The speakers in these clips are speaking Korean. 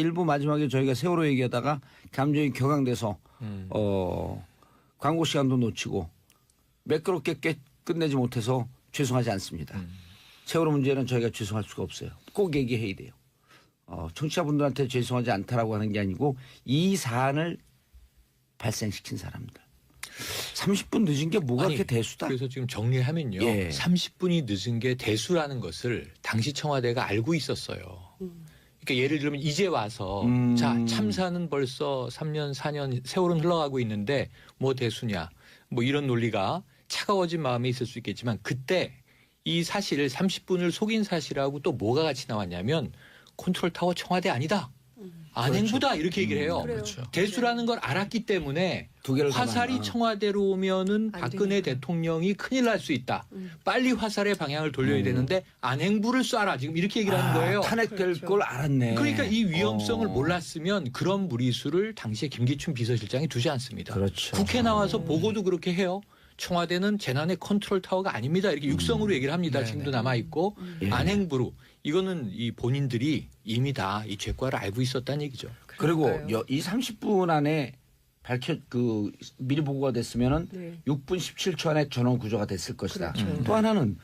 일부 마지막에 저희가 세월호 얘기하다가 감정이 격앙돼서 광고 시간도 놓치고 매끄럽게 끝내지 못해서 죄송하지 않습니다. 세월호 문제는 저희가 죄송할 수가 없어요. 꼭 얘기해야 돼요. 청취자분들한테 죄송하지 않다라고 하는 게 아니고 이 사안을 발생시킨 사람들. 30분 늦은 게 뭐가 그렇게 대수다. 그래서 지금 정리하면요. 예. 30분이 늦은 게 대수라는 것을 당시 청와대가 알고 있었어요. 그러니까 예를 들면 이제 와서 자 참사는 벌써 3년 4년 세월은 흘러가고 있는데 뭐 대수냐 뭐 이런 논리가 차가워진 마음에 있을 수 있겠지만 그때 이 사실 30분을 속인 사실하고 또 뭐가 같이 나왔냐면 컨트롤타워 청와대 아니다. 안행부다 이렇게 얘기를 해요. 그렇죠. 대수라는 걸 알았기 때문에 두 개를 화살이 담았나. 청와대로 오면은 안 박근혜 되니까. 대통령이 큰일 날 수 있다. 빨리 화살의 방향을 돌려야 되는데 안행부를 쏴라. 지금 이렇게 얘기를 하는 거예요. 탄핵될 그렇죠. 걸 알았네. 그러니까 이 위험성을 몰랐으면 그런 무리수를 당시에 김기춘 비서실장이 두지 않습니다. 그렇죠. 국회 나와서 보고도 그렇게 해요. 청와대는 재난의 컨트롤 타워가 아닙니다. 이렇게 육성으로 얘기를 합니다. 지금도 남아 있고 예. 안행부로 이거는 이 본인들이 이미 다 이 죄과를 알고 있었다는 얘기죠. 그리고 그러니까요. 이 30분 안에 미리 보고가 됐으면은 네. 6분 17초 안에 전원 구조가 됐을 것이다. 그렇죠. 또 하나는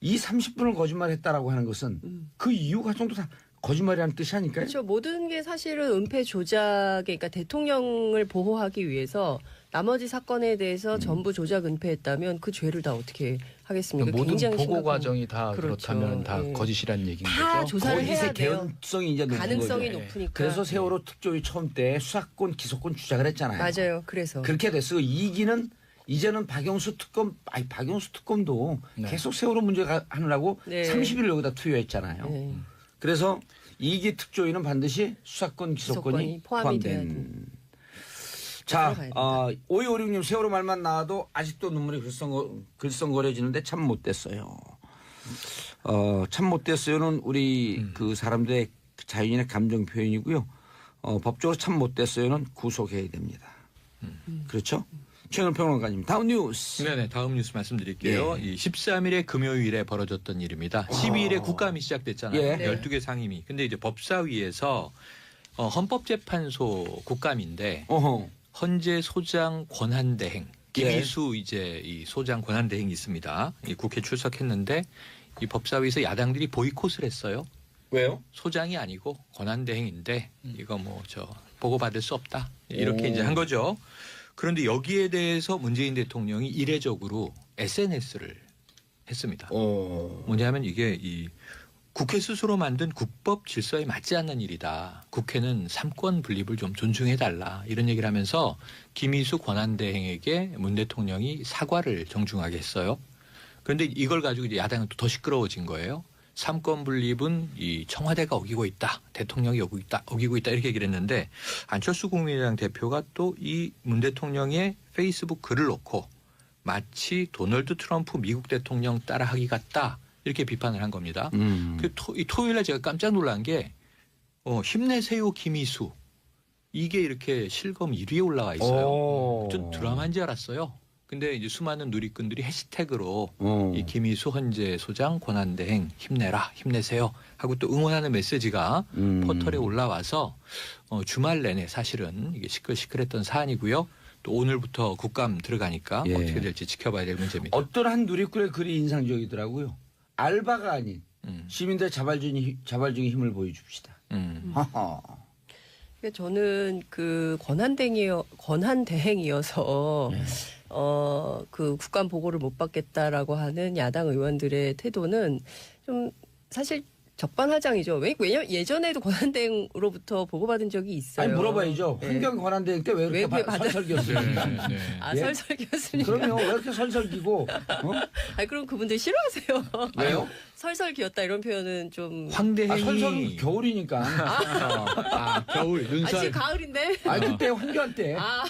이 30분을 거짓말했다라고 하는 것은 그 이유 과정도 다 거짓말이라는 뜻이 아닐까요? 그렇죠. 모든 게 사실은 은폐 조작에 그러니까 대통령을 보호하기 위해서 나머지 사건에 대해서 전부 조작 은폐했다면 그 죄를 다 어떻게 하겠습니까? 모든 굉장히 보고 심각한 과정이 다 그렇죠. 그렇다면 다 예. 거짓이라는 얘기인 다 거죠. 조사를 거짓의 해야 돼요. 개연성이 이제 높은 가능성이 거죠. 높으니까. 그래서 세월호 특조위 처음 때 수사권, 기소권 주장을 했잖아요. 맞아요. 그래서 그렇게 됐어. 이기는 이제는 박영수 특검도 네. 계속 세월호 문제 하느라고 네. 30일 여기다 투여했잖아요. 네. 그래서 이기 특조위는 반드시 수사권, 기소권이 기소권이 포함이 돼야 포함된. 자, 들어가야 된다. 5256님 세월호 말만 나와도 아직도 눈물이 글썽거려지는데 참 못됐어요. 참 못됐어요는 우리 그 사람들의 자연인의 감정 표현이고요. 법적으로 참 못됐어요는 구속해야 됩니다. 그렇죠? 최영일 평론가님 다음 뉴스. 네네 다음 뉴스 말씀드릴게요. 예. 이 13일에 금요일에 벌어졌던 일입니다. 12일에 국감이 시작됐잖아요. 예. 네. 12개 상임위. 근데 이제 법사위에서 헌법재판소 국감인데 어허. 헌재 소장 권한대행 예. 김희수 이제 이 소장 권한대행이 있습니다. 이 국회 출석했는데 이 법사위에서 야당들이 보이콧을 했어요. 왜요? 소장이 아니고 권한대행인데 이거 뭐 저 보고받을 수 없다 이렇게 오. 이제 한 거죠. 그런데 여기에 대해서 문재인 대통령이 이례적으로 SNS를 했습니다. 뭐냐면 이게 이 국회 스스로 만든 국법 질서에 맞지 않는 일이다. 국회는 삼권 분립을 좀 존중해달라. 이런 얘기를 하면서 김희수 권한대행에게 문 대통령이 사과를 정중하게 했어요. 그런데 이걸 가지고 이제 야당은 또 더 시끄러워진 거예요. 삼권 분립은 이 청와대가 어기고 있다. 대통령이 어기고 있다. 이렇게 얘기를 했는데 안철수 국민의당 대표가 또 이 문 대통령의 페이스북 글을 놓고 마치 도널드 트럼프 미국 대통령 따라하기 같다. 이렇게 비판을 한 겁니다. 이 토요일에 제가 깜짝 놀란 게 힘내세요 김희수 이게 이렇게 실검 1위에 올라와 있어요. 좀 드라마인 줄 알았어요. 근데 이제 수많은 누리꾼들이 해시태그로 이 김희수 헌재 소장 권한대행 힘내라 힘내세요 하고 또 응원하는 메시지가 포털에 올라와서 주말 내내 사실은 이게 시끌시끌했던 사안이고요. 또 오늘부터 국감 들어가니까 예. 어떻게 될지 지켜봐야 될 문제입니다. 어떤 한 누리꾼의 글이 인상적이더라고요. 알바가 아닌 시민들의 자발적인 힘을 보여줍시다. 하하. 그러니까 저는 그 권한대행이어서 네. 그 국감 보고를 못 받겠다라고 하는 야당 의원들의 태도는 좀 사실 적반하장이죠. 왜냐면 예전에도 권한대행으로부터 보고받은 적이 있어요. 아니 물어봐야죠. 네. 환경 권한대행 때 왜 왜 그렇게 받아- 설설기었습니까? 아, 예? 설설기였으니까. 그럼요. 왜 이렇게 설설기고? 아, 그럼 그분들 싫어하세요. 왜요? 설설기였다 이런 표현은 좀. 황대행이 설설은 겨울이니까. 겨울 아, 눈살 지금 가을인데. 그때 환경 때. 아,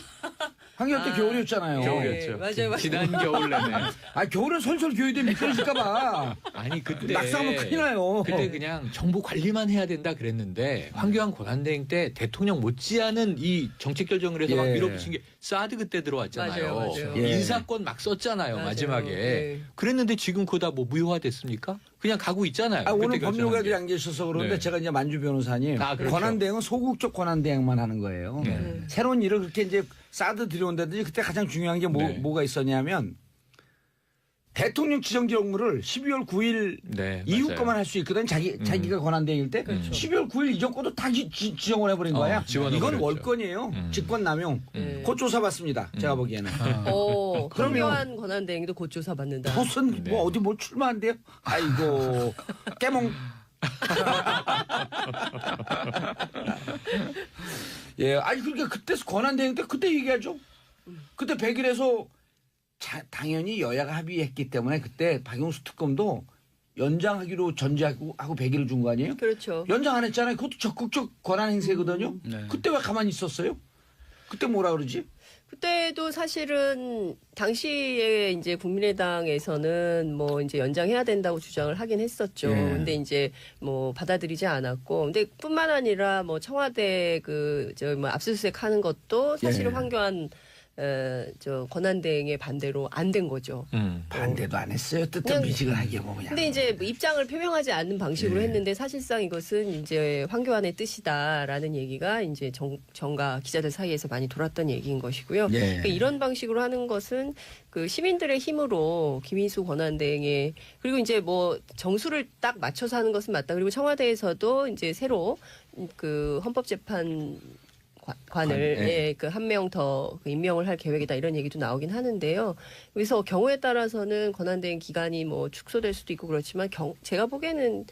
환경 때 겨울이었잖아요. 겨울이었죠. 맞아요. 지난 겨울 내내. 겨울은 설설 교육대 미끄러질까봐. 아니 그때 낙상하면 큰일 나요. 그때 그냥 정부 관리만 해야 된다 그랬는데 황교안 권한대행 때 대통령 못지않은 이 정책 결정을 해서 막 예. 밀어붙인 게 사드 그때 들어왔잖아요. 맞아요. 예. 인사권 막 썼잖아요. 맞아요. 마지막에. 예. 그랬는데 지금 그거 다 뭐 무효화됐습니까? 그냥 가고 있잖아요. 아, 오늘 그때 법률가들이 결정한 안 계셔서 그런데 네. 제가 이제 만주 변호사님 아, 그렇죠. 권한대행은 소극적 권한대행만 하는 거예요. 네. 새로운 일을 그렇게 이제 사드 들여온다든지 그때 가장 중요한 게 네. 뭐가 있었냐면 대통령 지정직 업무를 12월 9일 네, 이후 맞아요. 거만 할 수 있거든. 자기가 권한대행일 때 12월 9일 이전 것도 다 지정을 해버린 거야. 지원을 이건 해버렸죠. 월권이에요. 직권남용. 네. 곧 조사받습니다. 제가 보기에는. 그러면 그럼요. 황교안 권한대행도 곧 조사받는다. 무슨 네. 뭐 어디 뭘 출마한대요? 아이고 깨몽. 예, 아니 그러니까 그때 권한대행 때 그때 얘기하죠. 그때 100일에서 당연히 여야가 합의했기 때문에 그때 박용수 특검도 연장하기로 전제하고 100일을 준 거 아니에요? 그렇죠. 연장 안 했잖아요. 그것도 적극적 권한 행세거든요. 네. 그때 왜 가만히 있었어요? 그때 뭐라 그러지? 그때도 사실은 당시에 이제 국민의당에서는 뭐 이제 연장해야 된다고 주장을 하긴 했었죠. 예. 근데 이제 뭐 받아들이지 않았고, 근데 뿐만 아니라 뭐 청와대 뭐 압수수색 하는 것도 사실은 예. 황교안 저 권한대행의 반대로 안 된 거죠. 반대도 안 했어요. 그냥- 뜨뜻미지근하게 뭐 그냥. 근데 이제 뭐 입장을 표명하지 않는 방식으로 예. 했는데 사실상 이것은 이제 황교안의 뜻이다라는 얘기가 이제 정가 기자들 사이에서 많이 돌았던 얘기인 것이고요. 예. 그러니까 이런 방식으로 하는 것은 그 시민들의 힘으로 김인수 권한대행의 그리고 이제 뭐 정수를 딱 맞춰서 하는 것은 맞다. 그리고 청와대에서도 이제 새로 그 헌법재판 관을 관, 예. 예, 그 한 명 더 임명을 할 계획이다 이런 얘기도 나오긴 하는데요. 그래서 경우에 따라서는 권한대행 기간이 뭐 축소될 수도 있고 그렇지만 제가 보기에는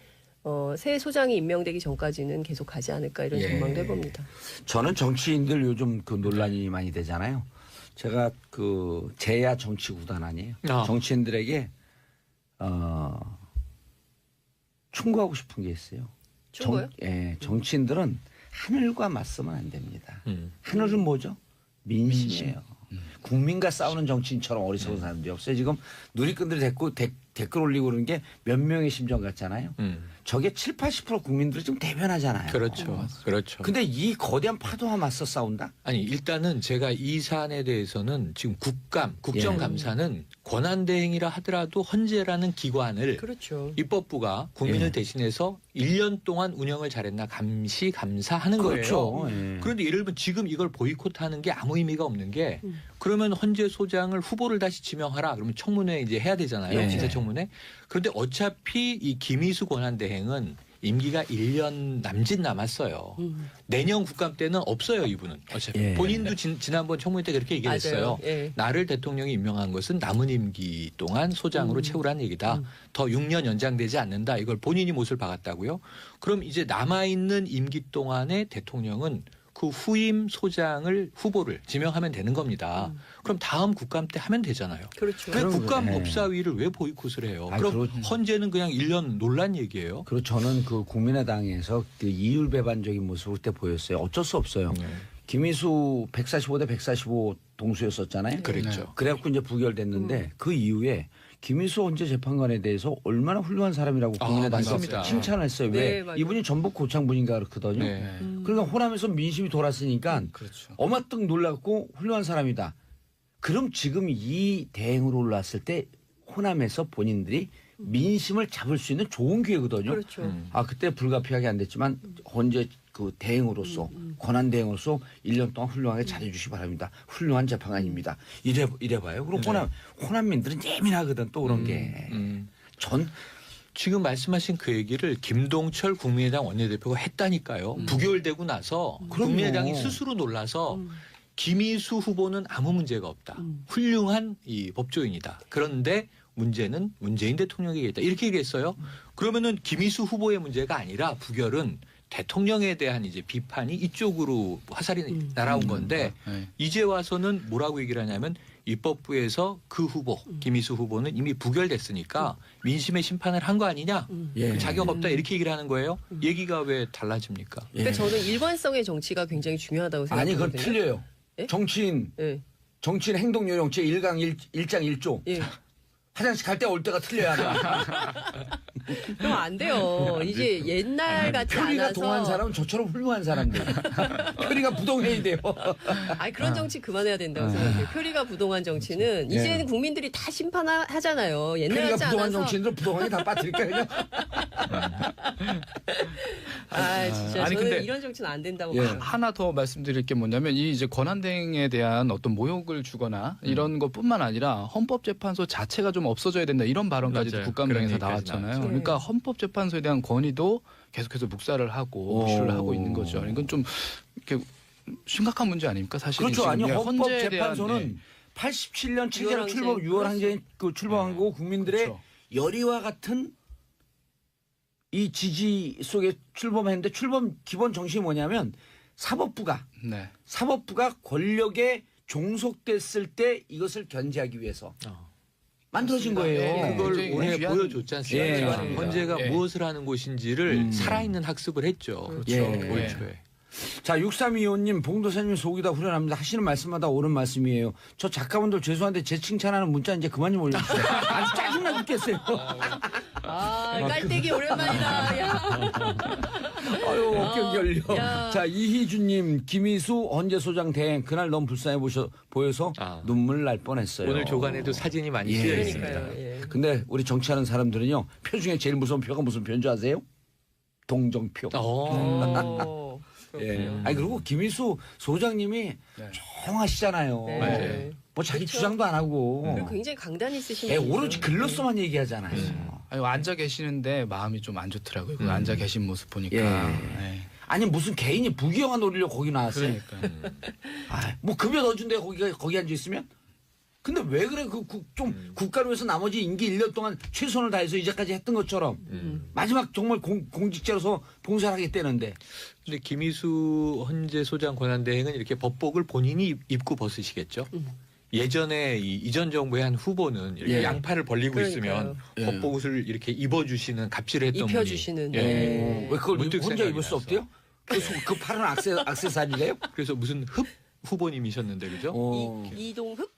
새 소장이 임명되기 전까지는 계속 가지 않을까 이런 예. 전망도 해봅니다. 저는 정치인들 요즘 그 논란이 많이 되잖아요. 제가 그 제야 정치 구단 아니에요. 정치인들에게 충고하고 싶은 게 있어요. 충고요? 정치인들은 하늘과 맞서면 안 됩니다. 하늘은 뭐죠? 민심이에요. 국민과 싸우는 정치인처럼 어리석은 사람들이 없어요. 지금 누리꾼들이 댓글 올리고 그러는 게 몇 명의 심정 같잖아요. 저게 70~80% 국민들을 지금 대변하잖아요. 그렇죠. 그렇죠. 근데 이 거대한 파도와 맞서 싸운다? 아니 일단은 제가 이 사안에 대해서는 지금 국정감사는 권한대행이라 하더라도 헌재라는 기관을 그렇죠. 입법부가 국민을 예. 대신해서 1년 동안 운영을 잘했나 감시 감사하는 그렇죠. 거예요. 예. 그런데 예를 들면 지금 이걸 보이콧하는 게 아무 의미가 없는 게 그러면 헌재 소장을 후보를 다시 지명하라 그러면 청문회 이제 해야 되잖아요. 예. 인사청문회. 그런데 어차피 이 김희수 권한대행은 임기가 1년 남짓 남았어요. 내년 국감 때는 없어요, 이분은. 어차피. 예. 본인도 지난번 청문회 때 그렇게 얘기했어요. 맞아요. 예. 나를 대통령이 임명한 것은 남은 임기 동안 소장으로 채우라는 얘기다. 더 6년 연장되지 않는다. 이걸 본인이 못을 박았다고요. 그럼 이제 남아있는 임기 동안에 대통령은 그 후임 소장을 후보를 지명하면 되는 겁니다. 그럼 다음 국감 때 하면 되잖아요. 그렇죠. 왜 그런 국감 거네. 법사위를 왜 보이콧을 해요? 아, 그럼 헌재는 그냥 1년 논란 얘기예요. 그리고 저는 그 국민의당에서 그 이율배반적인 모습을 그때 보였어요. 어쩔 수 없어요. 김희수 145대 145 동수였었잖아요. 그랬죠. 그래갖고 이제 부결됐는데 그 이후에 김희수 헌재 재판관에 대해서 얼마나 훌륭한 사람이라고 국민의당에서 맞습니다. 칭찬을 했어요. 네, 왜? 맞아요. 이분이 전북 고창분인가 그렇거든요. 네. 그러니까 호남에서 민심이 돌았으니까 그렇죠. 어마뜩 놀랐고 훌륭한 사람이다. 그럼 지금 이 대행으로 올랐을 때 호남에서 본인들이 민심을 잡을 수 있는 좋은 기회거든요. 그렇죠. 아 그때 불가피하게 안 됐지만 헌재 그 대행으로서 권한 대행으로서 1년 동안 훌륭하게 잘해주시기 바랍니다. 훌륭한 재판관입니다. 이래봐요. 그럼 호남민들은 예민하거든 또 그런 게. 전 지금 말씀하신 그 얘기를 김동철 국민의당 원내대표가 했다니까요. 부결되고 나서 그럼요. 국민의당이 스스로 놀라서 김희수 후보는 아무 문제가 없다. 훌륭한 이 법조인이다. 그런데 문제는 문재인 대통령에게 있다. 이렇게 얘기했어요. 그러면은 김희수 후보의 문제가 아니라 부결은 대통령에 대한 이제 비판이 이쪽으로 화살이 날아온 건데 네. 이제 와서는 뭐라고 얘기를 하냐면 입법부에서 그 후보 김희수 후보는 이미 부결됐으니까 민심의 심판을 한 거 아니냐 예. 자격 없다 이렇게 얘기를 하는 거예요. 얘기가 왜 달라집니까? 그러니까 저는 일관성의 정치가 굉장히 중요하다고 아니 생각하거든요. 그건 틀려요. 예? 정치인 행동 요령 제 1강 1장 1조 예. 화장실 갈 때 올 때가 틀려야 한다. 그럼 안 돼요. 이제 옛날 같지 표리가 않아서 동한 사람은 저처럼 훌륭한 사람들. 표리가 부동해야 돼요. 아니 그런 정치 그만해야 된다고 생각해요. 표리가 부동한 정치는 이제는 국민들이 다 심판하잖아요. 옛날 같지 표리가 부동한 않아서. 정치인들 부동하게 다 빠뜨릴까 그냥. 아 진짜 아니, 저는 근데 이런 정치는 안 된다고 예. 봐요. 하나 더 말씀드릴 게 뭐냐면 이 이제 권한대행에 대한 어떤 모욕을 주거나 이런 것뿐만 아니라 헌법재판소 자체가 좀 없어져야 된다 이런 발언까지도 맞아요. 국감장에서 그런 얘기까지 나왔잖아요. 나왔죠. 그러니까 헌법재판소에 대한 권위도 계속해서 묵살을 하고 무시를 하고 있는 거죠. 이건 좀 이렇게 심각한 문제 아닙니까? 사실 그렇죠. 아니 헌재에 대한, 헌법재판소는 87년 7개월 유월항쟁. 출범 유월항쟁 그 출범한 거고 국민들의 그렇죠. 열의와 같은 이 지지 속에 출범했는데 출범 기본 정신이 뭐냐면 사법부가 네. 권력에 종속됐을 때 이것을 견제하기 위해서 만들어진 거예요. 네, 그걸 굉장히 오늘 귀한- 보여줬지 않습니까? 예. 헌재가 예. 무엇을 하는 곳인지를 살아있는 학습을 했죠. 그렇죠. 예. 올 초에. 자, 6325님, 봉도사님 속이다 후련합니다. 하시는 말씀마다 옳은 말씀이에요. 저 작가분들 죄송한데 제 칭찬하는 문자 이제 그만 좀 올려주세요. 아주 짜증나 죽겠어요. 아 깔때기 오랜만이다. 야. 아유, 어깨 결려. 야. 자, 이희준님, 김희수 헌재소장 대행, 그날 너무 불쌍해 보여서 눈물 날 뻔했어요. 오늘 조간에도 사진이 많이 예. 씌여 있습니다. 그러니까요. 예. 근데 우리 정치하는 사람들은요, 표 중에 제일 무서운 표가 무슨 표인 줄 아세요? 동정표. 어, 예. 아니, 그리고 김희수 소장님이 네. 조용하시잖아요. 네. 뭐 자기 그렇죠. 주장도 안 하고. 그리고 굉장히 강단이 있으신 예, 분이죠. 오로지 글로서만 얘기하잖아요. 아니, 앉아 계시는데 마음이 좀 안 좋더라고요. 그 앉아 계신 모습 보니까. 예. 네. 아니 무슨 개인이 부귀영화 노리려고 거기 나왔어요. 그러니까. 아, 뭐 급여 넣어준대 거기 앉아 있으면. 근데 왜 그래 좀 국가를 위해서 나머지 임기 1년 동안 최선을 다해서 이제까지 했던 것처럼 마지막 정말 공직자로서 봉사를 하겠다는데. 근데 김희수 헌재소장 권한대행은 이렇게 법복을 본인이 입고 벗으시겠죠. 예전에 이전 정부의 한 후보는 이렇게 예. 양팔을 벌리고 그러니까요. 있으면 법복을 이렇게 입어주시는 갑질을 했던 입혀주시는. 분이. 왜 그걸 문득 혼자 생각이 입을 수 나서. 없대요? 그 팔은 악세사리래요? 그래서 무슨 흡 후보님이셨는데 그죠? 어. 이동흡?